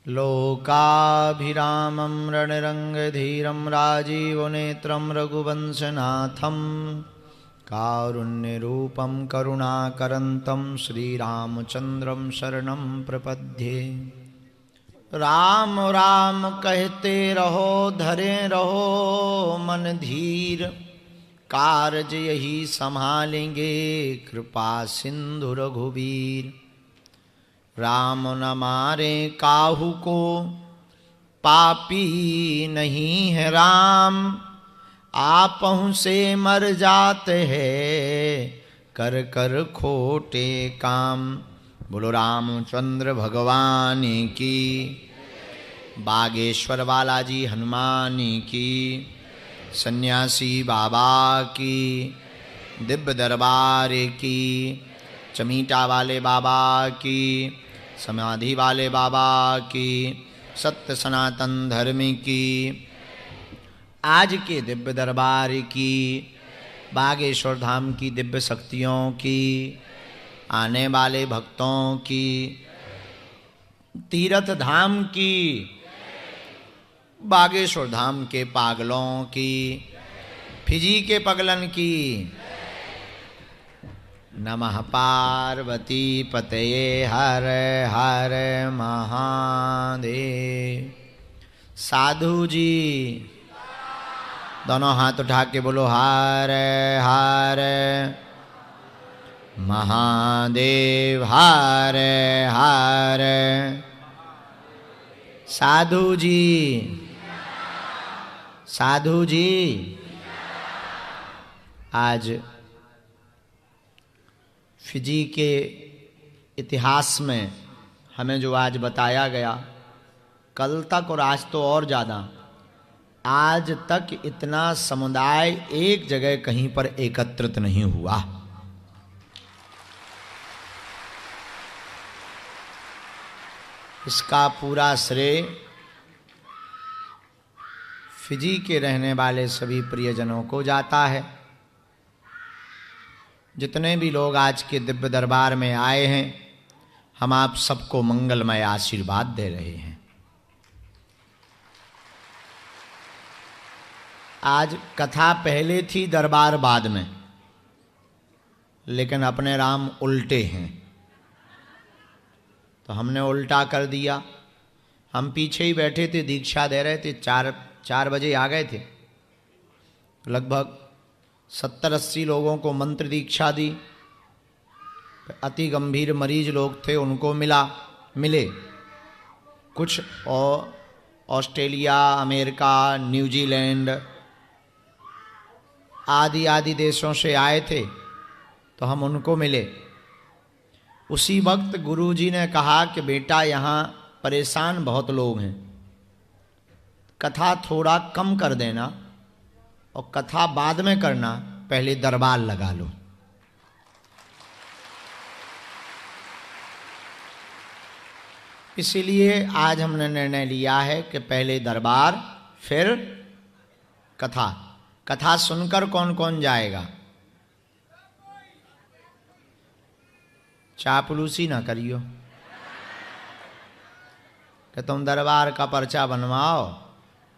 लोकाभिरामं रणरङ्गधीरं राजीवनेत्रं रघुवंशनाथं कारुण्यरूपं करुणाकरन्तं श्रीरामचन्द्रं शरणं प्रपद्ये। राम राम कहते रहो धरे रहो मन धीर, कारज यही संभालेंगे कृपा सिंधु रघुवीर। राम न मारे काहू को पापी नहीं है राम, आपहु से मर जाते हैं कर कर खोटे काम। बोलो रामचंद्र भगवान की, बागेश्वर बालाजी हनुमान की, सन्यासी बाबा की, दिव्य दरबार की, चमीटा वाले बाबा की, समाधि वाले बाबा की, सत्य सनातन धर्म की, आज के दिव्य दरबार की, बागेश्वर धाम की दिव्य शक्तियों की, आने वाले भक्तों की, तीर्थ धाम की, बागेश्वर धाम के पागलों की, फिजी के पगलन की। नमः पार्वती पतये हर हर महादेव। साधु जी दोनों हाथ उठा के बोलो हर हर महादेव हर हर। साधु जी, साधु जी, आज फिजी के इतिहास में हमें जो आज बताया गया, कल तक और आज तो और ज़्यादा, आज तक इतना समुदाय एक जगह कहीं पर एकत्रित नहीं हुआ। इसका पूरा श्रेय फिजी के रहने वाले सभी प्रियजनों को जाता है। जितने भी लोग आज के दिव्य दरबार में आए हैं, हम आप सबको मंगलमय आशीर्वाद दे रहे हैं। आज कथा पहले थी, दरबार बाद में, लेकिन अपने राम उल्टे हैं तो हमने उल्टा कर दिया। हम पीछे ही बैठे थे, दीक्षा दे रहे थे, चार बजे आ गए थे। लगभग 70-80 लोगों को मंत्र दीक्षा दी। अति गंभीर मरीज लोग थे, उनको मिले कुछ और ऑस्ट्रेलिया, अमेरिका, न्यूजीलैंड आदि देशों से आए थे, तो हम उनको मिले। उसी वक्त गुरुजी ने कहा कि बेटा यहाँ परेशान बहुत लोग हैं, कथा थोड़ा कम कर देना और कथा बाद में करना, पहले दरबार लगा लो। इसीलिए आज हमने निर्णय लिया है कि पहले दरबार फिर कथा। कथा सुनकर कौन कौन जाएगा? चापलूसी ना करियो कि तुम दरबार का पर्चा बनवाओ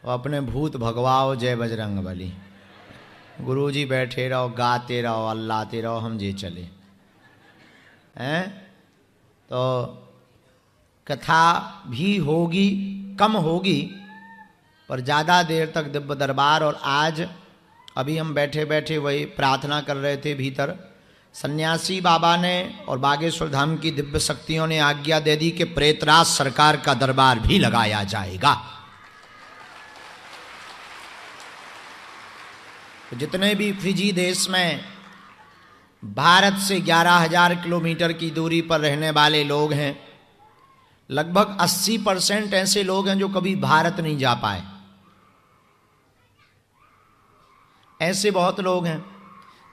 और अपने भूत भगवाओ, जय बजरंग बली। गुरुजी बैठे रहो, गाते रहो, अल्लाहते रहो, हम जे चले हैं। तो कथा भी होगी, कम होगी, पर ज़्यादा देर तक दिव्य दरबार। और आज अभी हम बैठे बैठे वही प्रार्थना कर रहे थे भीतर, सन्यासी बाबा ने और बागेश्वर धाम की दिव्य शक्तियों ने आज्ञा दे दी कि प्रेतराज सरकार का दरबार भी लगाया जाएगा। तो जितने भी फिजी देश में भारत से 11,000 किलोमीटर की दूरी पर रहने वाले लोग हैं, लगभग 80% ऐसे लोग हैं जो कभी भारत नहीं जा पाए। ऐसे बहुत लोग हैं।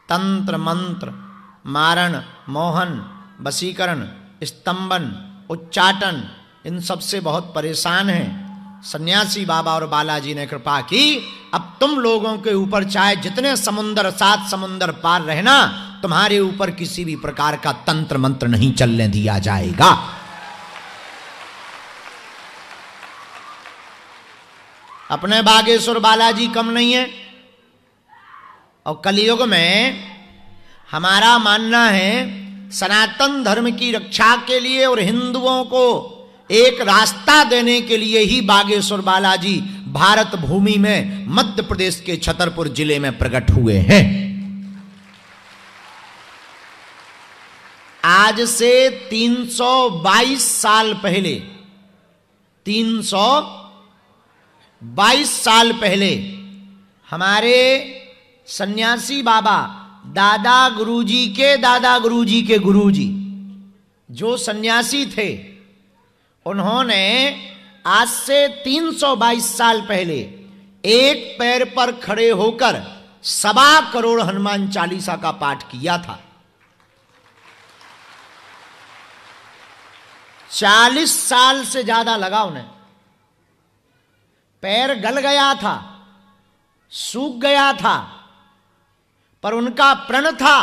तंत्र मंत्र, मारण, मोहन, वशीकरण, स्तंभन, उच्चाटन, इन सब से बहुत परेशान हैं। सन्यासी बाबा और बालाजी ने कृपा की, अब तुम लोगों के ऊपर चाहे जितने समुंदर, 7 समुंदर पार रहना, तुम्हारे ऊपर किसी भी प्रकार का तंत्र मंत्र नहीं चलने दिया जाएगा। अपने बागेश्वर बालाजी कम नहीं है। और कलयुग में हमारा मानना है सनातन धर्म की रक्षा के लिए और हिंदुओं को एक रास्ता देने के लिए ही बागेश्वर बालाजी भारत भूमि में मध्य प्रदेश के छतरपुर जिले में प्रकट हुए हैं। आज से 322 साल पहले, 322 साल पहले हमारे सन्यासी बाबा दादा गुरुजी के दादा गुरुजी के गुरुजी जो सन्यासी थे, उन्होंने आज से 322 साल पहले एक पैर पर खड़े होकर 1.25 करोड़ हनुमान चालीसा का पाठ किया था। 40 साल से ज्यादा लगा उन्हें। पैर गल गया था, सूख गया था, पर उनका प्रण था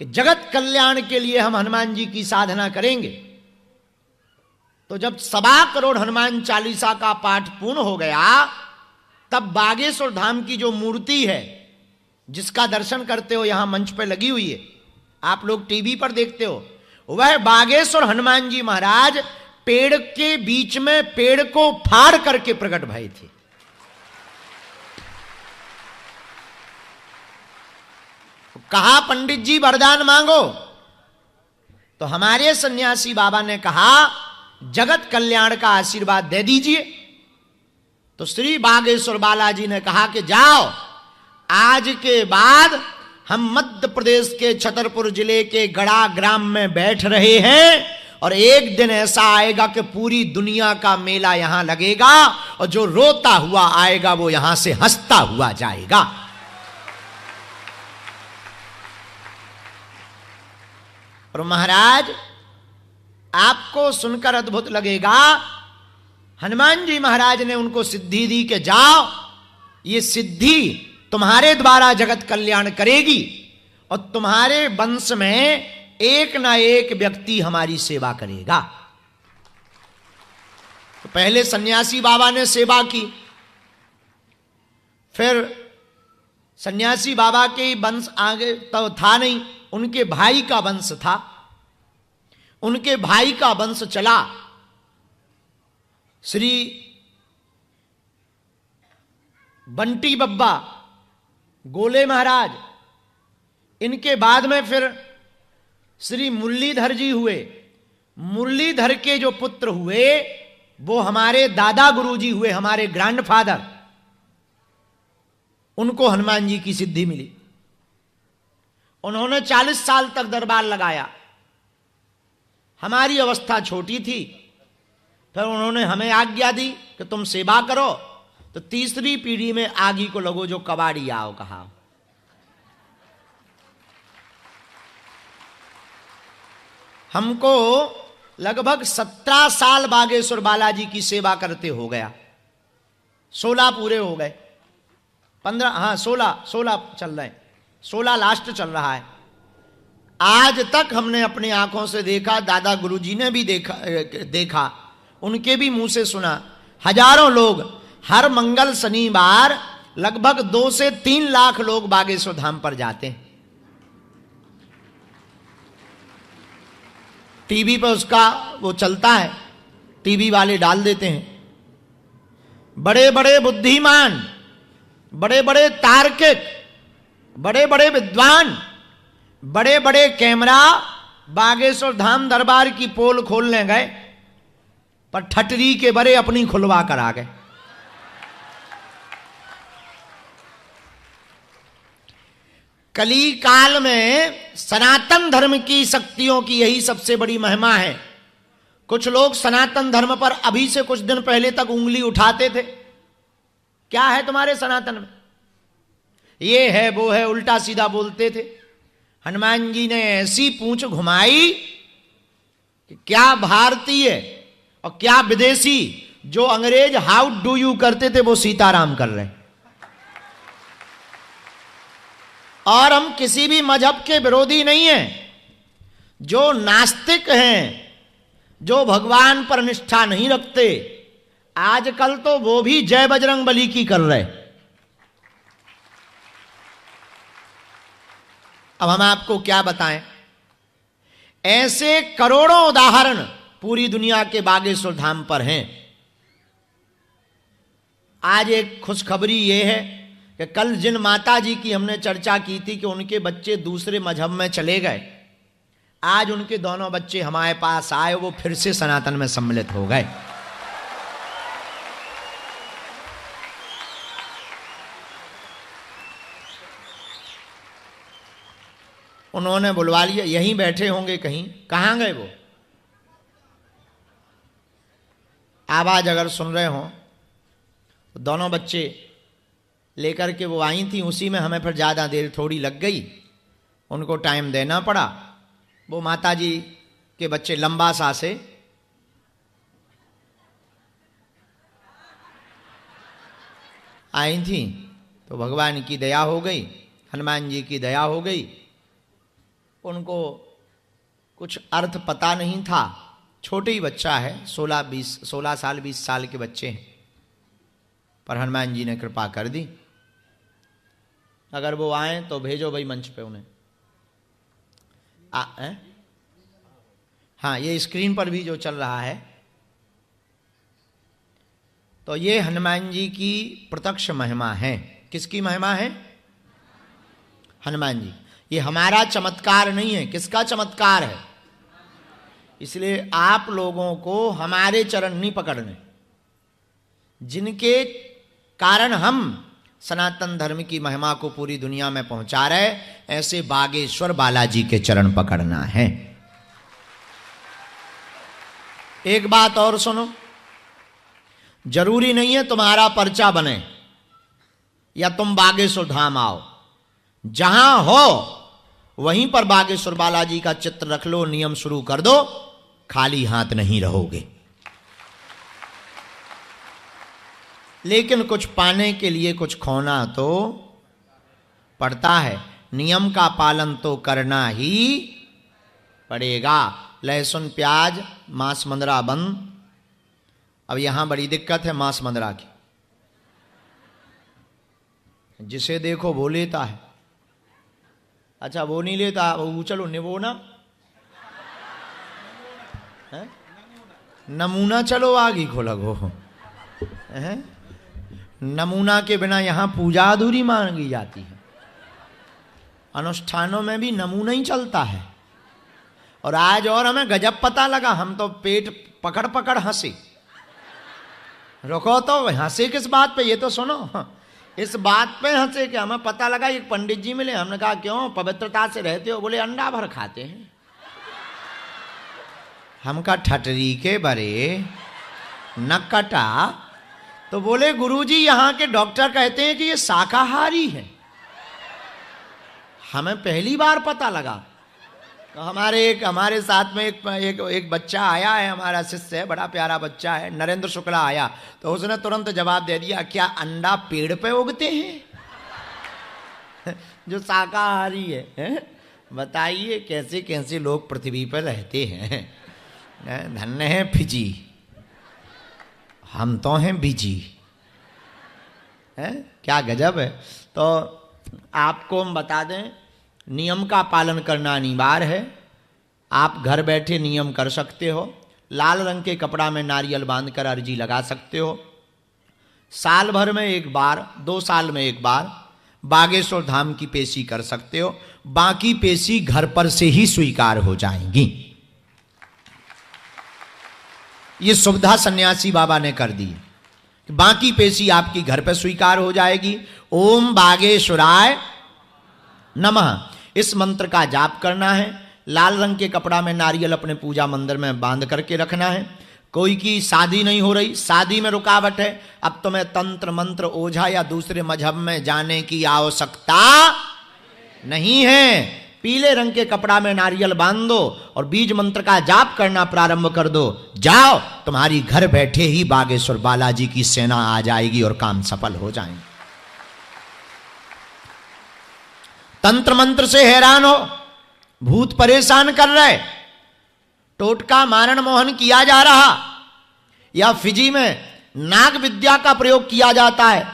कि जगत कल्याण के लिए हम हनुमान जी की साधना करेंगे। तो जब 1.25 करोड़ हनुमान चालीसा का पाठ पूर्ण हो गया, तब बागेश्वर धाम की जो मूर्ति है, जिसका दर्शन करते हो, यहां मंच पे लगी हुई है, आप लोग टीवी पर देखते हो, वह बागेश्वर हनुमान जी महाराज पेड़ के बीच में पेड़ को फाड़ करके प्रकट भये थे। कहा पंडित जी वरदान मांगो, तो हमारे सन्यासी बाबा ने कहा जगत कल्याण का आशीर्वाद दे दीजिए। तो श्री बागेश्वर बालाजी ने कहा कि जाओ, आज के बाद हम मध्य प्रदेश के छतरपुर जिले के गड़ा ग्राम में बैठ रहे हैं, और एक दिन ऐसा आएगा कि पूरी दुनिया का मेला यहां लगेगा, और जो रोता हुआ आएगा वो यहां से हंसता हुआ जाएगा। और महाराज, आपको सुनकर अद्भुत लगेगा, हनुमान जी महाराज ने उनको सिद्धि दी कि जाओ, ये सिद्धि तुम्हारे द्वारा जगत कल्याण करेगी, और तुम्हारे वंश में एक ना एक व्यक्ति हमारी सेवा करेगा। तो पहले सन्यासी बाबा ने सेवा की, फिर सन्यासी बाबा के वंश आगे तो था नहीं, उनके भाई का वंश था, उनके भाई का वंश चला। श्री बंटी बब्बा गोले महाराज, इनके बाद में फिर श्री मुरलीधर जी हुए। मुरलीधर के जो पुत्र हुए वो हमारे दादा गुरुजी हुए, हमारे ग्रैंडफादर। उनको हनुमान जी की सिद्धि मिली। उन्होंने 40 साल तक दरबार लगाया। हमारी अवस्था छोटी थी, फिर उन्होंने हमें आज्ञा दी कि तुम सेवा करो। तो तीसरी पीढ़ी में आगी को लगो जो कबाड़ी आओ कहा। हमको लगभग 17 साल बागेश्वर बालाजी की सेवा करते हो गया। 16 पूरे हो गए, 15, हाँ 16 चल रहे हैं, 16 लास्ट चल रहा है। आज तक हमने अपनी आंखों से देखा, दादा गुरुजी ने भी देखा, उनके भी मुंह से सुना, हजारों लोग हर मंगल शनिवार लगभग 2 से 3 लाख लोग बागेश्वर धाम पर जाते हैं। टीवी पर उसका वो चलता है, टीवी वाले डाल देते हैं। बड़े बड़े बुद्धिमान, बड़े बड़े तार्किक, बड़े बड़े विद्वान, बड़े बड़े कैमरा बागेश्वर धाम दरबार की पोल खोलने गए, पर ठटरी के बड़े अपनी खुलवा कर आ गए। कली काल में सनातन धर्म की शक्तियों की यही सबसे बड़ी महिमा है। कुछ लोग सनातन धर्म पर अभी से कुछ दिन पहले तक उंगली उठाते थे, क्या है तुम्हारे सनातन में, ये है वो है, उल्टा सीधा बोलते थे। हनुमान जी ने ऐसी पूंछ घुमाई कि क्या भारतीय और क्या विदेशी, जो अंग्रेज हाउ डू यू करते थे वो सीताराम कर रहे हैं। और हम किसी भी मजहब के विरोधी नहीं हैं। जो नास्तिक हैं, जो भगवान पर निष्ठा नहीं रखते, आजकल तो वो भी जय बजरंग बली की कर रहे। अब हम आपको क्या बताएं, ऐसे करोड़ों उदाहरण पूरी दुनिया के बागेश्वर धाम पर हैं। आज एक खुशखबरी ये है कि कल जिन माता जी की हमने चर्चा की थी कि उनके बच्चे दूसरे मजहब में चले गए, आज उनके दोनों बच्चे हमारे पास आए, वो फिर से सनातन में सम्मिलित हो गए। उन्होंने बुलवा लिया, यहीं बैठे होंगे कहीं। कहां गए वो? आवाज अगर सुन रहे हो तो दोनों बच्चे लेकर के वो आई थी, उसी में हमें फिर ज़्यादा देर थोड़ी लग गई, उनको टाइम देना पड़ा। वो माता जी के बच्चे लंबा सांसे आई थी तो भगवान की दया हो गई, हनुमान जी की दया हो गई। उनको कुछ अर्थ पता नहीं था, छोटे ही बच्चा है, 16 साल 20 साल के बच्चे हैं, पर हनुमान जी ने कृपा कर दी। अगर वो आए तो भेजो भाई मंच पे उन्हें। हाँ, ये स्क्रीन पर भी जो चल रहा है, तो ये हनुमान जी की प्रत्यक्ष महिमा है। किसकी महिमा है? हनुमान जी। ये हमारा चमत्कार नहीं है, किसका चमत्कार है? इसलिए आप लोगों को हमारे चरण नहीं पकड़ने, जिनके कारण हम सनातन धर्म की महिमा को पूरी दुनिया में पहुंचा रहे, ऐसे बागेश्वर बालाजी के चरण पकड़ना है। एक बात और सुनो, जरूरी नहीं है तुम्हारा पर्चा बने या तुम बागेश्वर धाम आओ, जहां हो वहीं पर बागेश्वर बालाजी का चित्र रख लो, नियम शुरू कर दो, खाली हाथ नहीं रहोगे। लेकिन कुछ पाने के लिए कुछ खोना तो पड़ता है, नियम का पालन तो करना ही पड़ेगा। लहसुन प्याज मांस मंदरा बंद। अब यहां बड़ी दिक्कत है मांस मंदरा की, जिसे देखो वो लेता है। अच्छा, वो नहीं लेता, वो चलो निवोना है? नमूना चलो आगे खोला गो है? नमूना के बिना यहां पूजा अधूरी मांगी जाती है। अनुष्ठानों में भी नमूना ही चलता है। और आज और हमें गजब पता लगा, हम तो पेट पकड़ पकड़ हंसे। रुको तो, हंसे किस बात पे? ये तो सुनो, इस बात पे हंसे कि हमें पता लगा एक पंडित जी मिले। हमने कहा क्यों, पवित्रता से रहते हो? बोले अंडा भर खाते हैं। हम कहा ठटरी के बरे न कटा। तो बोले गुरुजी यहाँ के डॉक्टर कहते हैं कि ये शाकाहारी है। हमें पहली बार पता लगा। तो हमारे साथ में एक बच्चा आया है, हमारा शिष्य है, बड़ा प्यारा बच्चा है, नरेंद्र शुक्ला आया। तो उसने तुरंत जवाब दे दिया, क्या अंडा पेड़ पे उगते हैं? जो शाकाहारी है? बताइए कैसे कैसे लोग पृथ्वी पर रहते हैं। धन्य है फिजी, हम तो हैं बिजी है। क्या गजब है। तो आपको हम बता दें, नियम का पालन करना अनिवार्य है। आप घर बैठे नियम कर सकते हो। लाल रंग के कपड़ा में नारियल बांधकर अर्जी लगा सकते हो। साल भर में एक बार, 2 साल में एक बार बागेश्वर धाम की पेशी कर सकते हो। बाकी पेशी घर पर से ही स्वीकार हो जाएंगी। ये सुविधा सन्यासी बाबा ने कर दी। बाकी पेशी आपकी घर पर स्वीकार हो जाएगी। ओम बागेश्वराय नमः, इस मंत्र का जाप करना है। लाल रंग के कपड़ा में नारियल अपने पूजा मंदिर में बांध करके रखना है। कोई की शादी नहीं हो रही, शादी में रुकावट है, अब तुम्हें तंत्र मंत्र ओझा या दूसरे मजहब में जाने की आवश्यकता नहीं है। पीले रंग के कपड़ा में नारियल बांध दो और बीज मंत्र का जाप करना प्रारंभ कर दो। जाओ, तुम्हारी घर बैठे ही बागेश्वर बालाजी की सेना आ जाएगी और काम सफल हो जाएंगे। तंत्र मंत्र से हैरान हो, भूत परेशान कर रहे, टोटका मारण मोहन किया जा रहा, या फिजी में नाग विद्या का प्रयोग किया जाता है,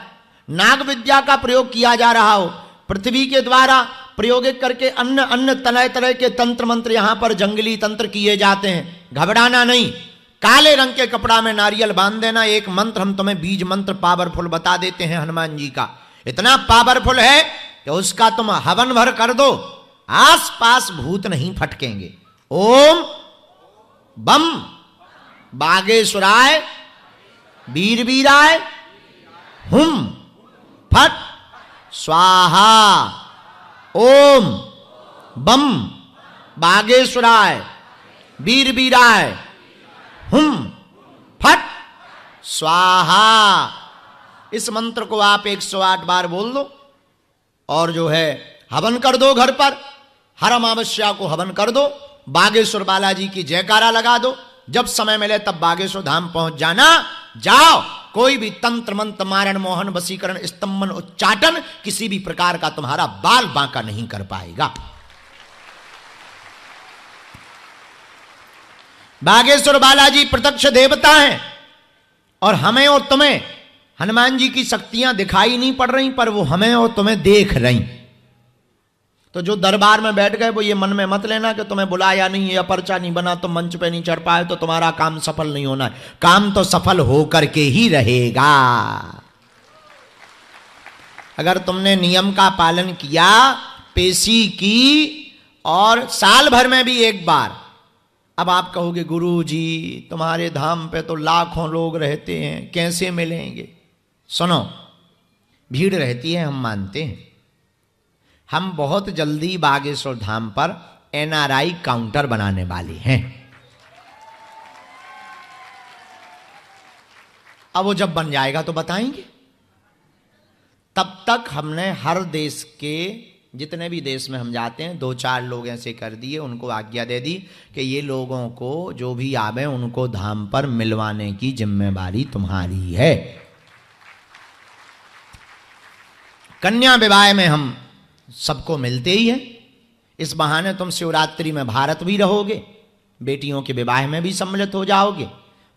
नाग विद्या का प्रयोग किया जा रहा हो, पृथ्वी के द्वारा प्रयोग करके अन्य अन्य तरह तरह के तंत्र मंत्र यहां पर जंगली तंत्र किए जाते हैं। घबराना नहीं, काले रंग के कपड़ा में नारियल बांध देना। एक मंत्र हम तुम्हें बीज मंत्र पावरफुल बता देते हैं हनुमान जी का, इतना पावरफुल है कि उसका तुम हवन भर कर दो, आस पास भूत नहीं फटकेंगे। ओम बम बागेश्वराय वीर वीराय हुम फट स्वाहा। ओम बम बागेश्वराय वीर वीराय हुम फट स्वाहा। इस मंत्र को आप 108 बार बोल दो और जो है हवन कर दो। घर पर हर अमावस्या को हवन कर दो, बागेश्वर बालाजी की जयकारा लगा दो। जब समय मिले तब बागेश्वर धाम पहुंच जाना। जाओ, कोई भी तंत्र मंत्र मारण मोहन वशीकरण स्तंभन उच्चाटन किसी भी प्रकार का तुम्हारा बाल बांका नहीं कर पाएगा। बागेश्वर बालाजी प्रत्यक्ष देवता हैं और हमें और तुम्हें हनुमान जी की शक्तियां दिखाई नहीं पड़ रही, पर वो हमें और तुम्हें देख रही। तो जो दरबार में बैठ गए वो ये मन में मत लेना कि तुम्हें बुलाया नहीं है या पर्चा नहीं बना, तो मंच पे नहीं चढ़ पाए तो तुम्हारा काम सफल नहीं होना है। काम तो सफल होकर के ही रहेगा। अगर तुमने नियम का पालन किया, पेशी की और साल भर में भी एक बार, अब आप कहोगे गुरु जी तुम्हारे धाम पे तो लाखों लोग रहते हैं, कैसे मिलेंगे? सुनो, भीड़ रहती है, हम मानते हैं। हम बहुत जल्दी बागेश्वर धाम पर NRI काउंटर बनाने वाले हैं। अब वो जब बन जाएगा तो बताएंगे। तब तक हमने हर देश के, जितने भी देश में हम जाते हैं, 2-4 लोग ऐसे कर दिए, उनको आज्ञा दे दी कि ये लोगों को जो भी आवे उनको धाम पर मिलवाने की जिम्मेवारी तुम्हारी है। कन्या विवाह में हम सबको मिलते ही है। इस बहाने तुम शिवरात्रि में भारत भी रहोगे, बेटियों के विवाह में भी सम्मिलित हो जाओगे,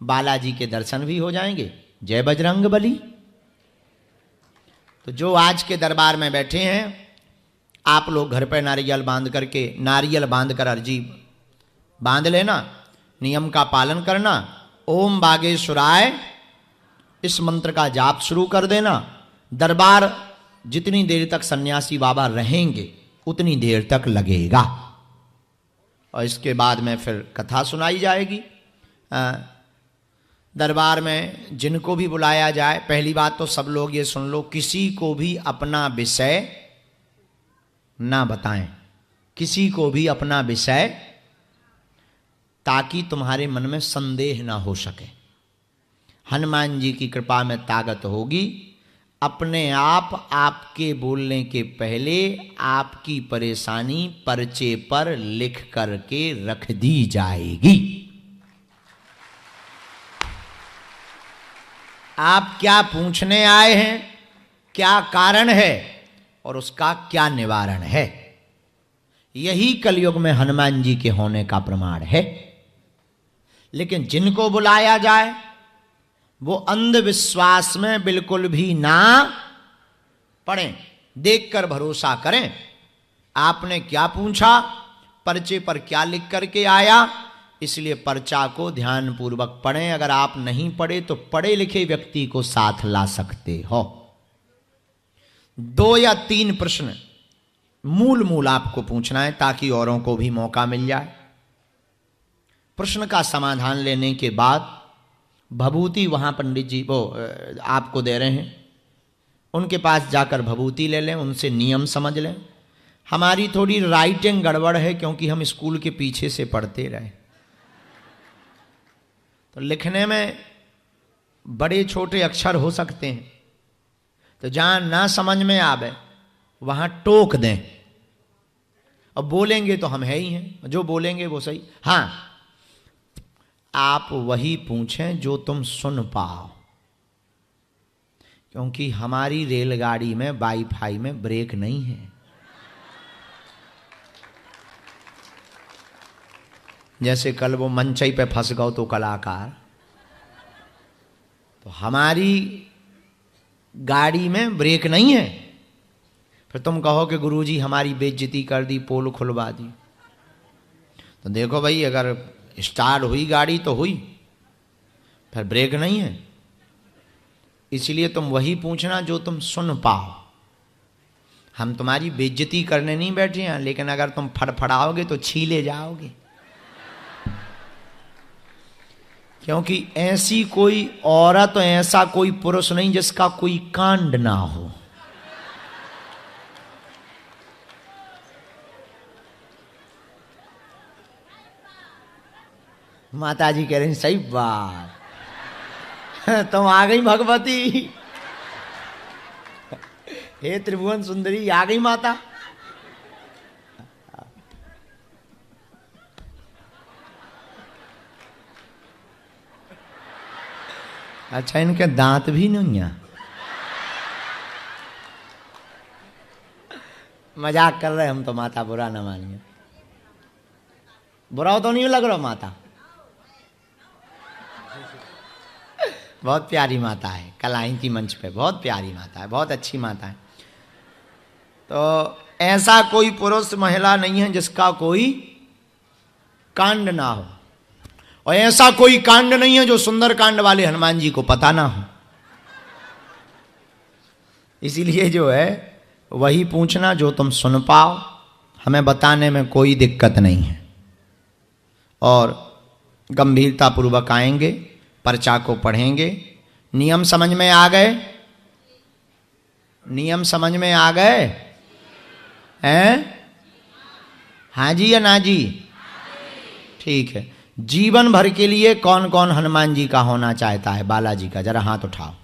बालाजी के दर्शन भी हो जाएंगे। जय बजरंग बली। तो जो आज के दरबार में बैठे हैं, आप लोग घर पर नारियल बांध कर अर्जी बांध लेना, नियम का पालन करना। ओम बागेश्वराय इस मंत्र का जाप शुरू कर देना। दरबार जितनी देर तक सन्यासी बाबा रहेंगे उतनी देर तक लगेगा और इसके बाद में फिर कथा सुनाई जाएगी। दरबार में जिनको भी बुलाया जाए, पहली बात तो सब लोग ये सुन लो, किसी को भी अपना विषय ना बताएं, किसी को भी अपना विषय, ताकि तुम्हारे मन में संदेह ना हो सके। हनुमान जी की कृपा में ताकत होगी, अपने आप आपके बोलने के पहले आपकी परेशानी पर्चे पर लिख करके रख दी जाएगी। आप क्या पूछने आए हैं, क्या कारण है और उसका क्या निवारण है, यही कलयुग में हनुमान जी के होने का प्रमाण है। लेकिन जिनको बुलाया जाए वो अंधविश्वास में बिल्कुल भी ना पड़ें, देखकर भरोसा करें। आपने क्या पूछा, पर्चे पर क्या लिख करके आया, इसलिए पर्चा को ध्यानपूर्वक पढ़ें। अगर आप नहीं पढ़े तो पढ़े लिखे व्यक्ति को साथ ला सकते हो। 2 या 3 प्रश्न मूल आपको पूछना है ताकि औरों को भी मौका मिल जाए। प्रश्न का समाधान लेने के बाद भभूति वहां पंडित जी वो आपको दे रहे हैं, उनके पास जाकर भभूति ले लें, उनसे नियम समझ लें। हमारी थोड़ी राइटिंग गड़बड़ है क्योंकि हम स्कूल के पीछे से पढ़ते रहे, तो लिखने में बड़े छोटे अक्षर हो सकते हैं, तो जहां ना समझ में आवे वहां टोक दें। अब बोलेंगे तो हम है ही हैं, जो बोलेंगे वो सही। हाँ, आप वही पूछें जो तुम सुन पाओ, क्योंकि हमारी रेलगाड़ी में वाईफाई में ब्रेक नहीं है। जैसे कल वो मंचई पे फंस गए तो कलाकार, तो हमारी गाड़ी में ब्रेक नहीं है, फिर तुम कहो कि गुरुजी हमारी बेइज्जती कर दी, पोल खुलवा दी। तो देखो भाई, अगर स्टार्ट हुई गाड़ी तो हुई, फिर ब्रेक नहीं है। इसलिए तुम वही पूछना जो तुम सुन पाओ। हम तुम्हारी बेइज्जती करने नहीं बैठे हैं, लेकिन अगर तुम फड़फड़ाओगे तो छीले जाओगे। क्योंकि ऐसी कोई औरत, ऐसा कोई पुरुष नहीं जिसका कोई कांड ना हो। माता जी कह रही सही बात। तुम आ गई भगवती, हे त्रिभुवन सुंदरी आ गई माता। अच्छा, इनके दांत भी नहीं है। मजाक कर रहे हम तो माता, बुरा ना मानिए। बुरा तो नहीं लग रहा माता? बहुत प्यारी माता है, कल आई थी मंच पे। बहुत प्यारी माता है, बहुत अच्छी माता है। तो ऐसा कोई पुरुष महिला नहीं है जिसका कोई कांड ना हो, और ऐसा कोई कांड नहीं है जो सुंदर कांड वाले हनुमान जी को पता ना हो। इसीलिए जो है वही पूछना जो तुम सुन पाओ, हमें बताने में कोई दिक्कत नहीं है। और गंभीरता पूर्वक आएंगे, पर्चा को पढ़ेंगे। नियम समझ में आ गए? नियम समझ में आ गए हैं? हाँ जी या ना जी? ठीक है। जीवन भर के लिए कौन कौन हनुमान जी का होना चाहता है? बालाजी का जरा हाथ उठाओ।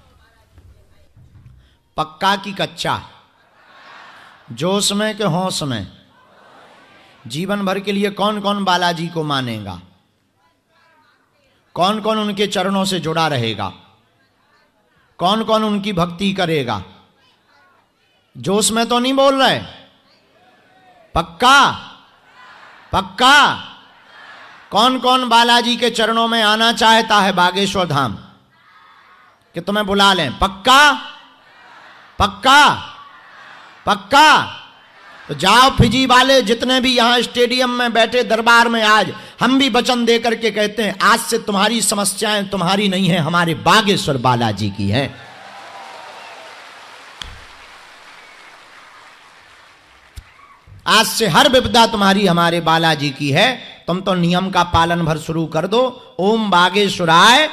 पक्का की कच्चा? जोश में कि होश में? जीवन भर के लिए कौन कौन बालाजी को मानेगा? कौन कौन उनके चरणों से जुड़ा रहेगा? कौन कौन उनकी भक्ति करेगा? जोश में तो नहीं बोल रहे? पक्का? पक्का? कौन कौन बालाजी के चरणों में आना चाहता है बागेश्वर धाम, कि तुम्हें बुला लें? पक्का? पक्का? पक्का? तो जाओ फिजी वाले जितने भी यहां स्टेडियम में बैठे दरबार में, आज हम भी वचन दे करके कहते हैं, आज से तुम्हारी समस्याएं तुम्हारी नहीं है, हमारे बागेश्वर बालाजी की है। आज से हर विपदा तुम्हारी हमारे बालाजी की है। तुम तो नियम का पालन भर शुरू कर दो। ओम बागेश्वराय,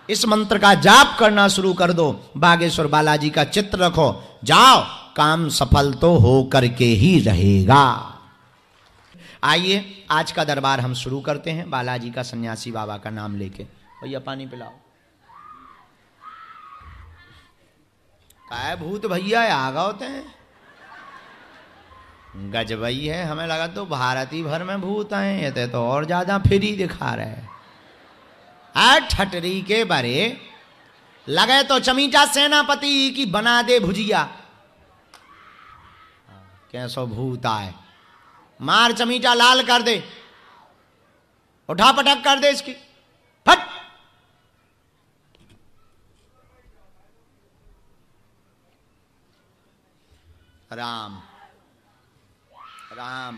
इस मंत्र का जाप करना शुरू कर दो। बागेश्वर बालाजी का चित्र रखो, जाओ, काम सफल तो हो करके ही रहेगा। आइए आज का दरबार हम शुरू करते हैं बालाजी का, सन्यासी बाबा का नाम लेके। भैया पानी पिलाओ। काय भूत भैया आ गए होते हैं, गजबई है। हमें लगा तो भारती भर में भूत आए, ये तो और ज्यादा फ्री दिखा रहे हैं। ठटरी के बरे लगे तो चमीचा सेनापति की बना दे भुजिया। कैसो भूत आए, मार चमीचा लाल कर दे, उठा पटक कर दे इसकी, फट। राम राम